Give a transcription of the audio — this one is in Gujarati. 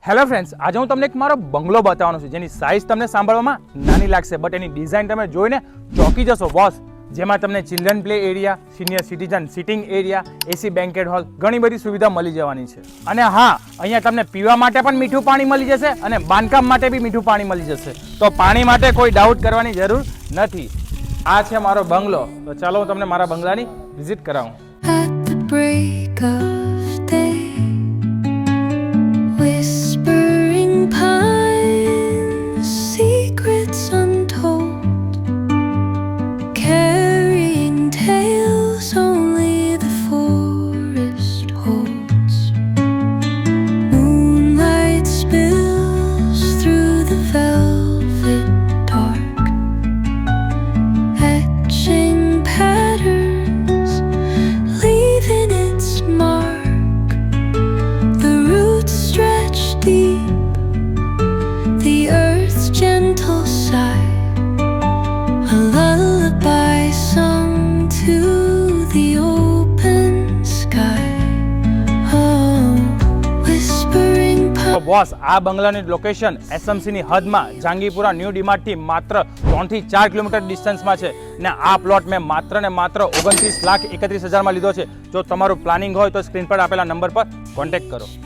હેલો ફ્રેન્ડ્સ, આજે હું તમને એક મારો બંગલો બતાવવાનો છું જેની સાઇઝ તમને સાંભળવામાં નાની લાગશે, બટ એની ડિઝાઇન તમે જોઈને ચોંકી જશો બોસ. જેમાં તમને children play area, senior citizen sitting area, AC banquet hall, ઘણી બધી સુવિધા મળી જવાની છે. અને હા, અહીંયા તમને પીવા માટે પણ મીઠું પાણી મળી જશે અને બાંધકામ માટે બી મીઠું પાણી મળી જશે. તો પાણી માટે કોઈ ડાઉટ કરવાની જરૂર નથી. આ છે મારો બંગલો. તો ચાલો હું તમને મારા બંગલાની વિઝિટ કરાવું. At the break of day, whispering pines, secrets untold, carrying tales only the forest holds. Moonlight spills through the velvet dark, etching patterns, leaving its mark. The roots stretch deep, the earth's gentle sigh, a lullaby sung to the open sky. Oh, whispering તો બોસ, આ બંગલાની લોકેશન એસએમસી ની હદમાં જાંગીપુરા ન્યૂ ડીમાર્ટ થી માત્ર 3 થી 4 કિલોમીટર ડિસ્ટન્સમાં છે. ને આ પ્લોટ મેં માત્ર ને માત્ર 29,31,000 માં લીધો છે. જો તમારું પ્લાનિંગ હોય તો સ્ક્રીન પર આપેલા નંબર પર કોન્ટેક્ટ કરો.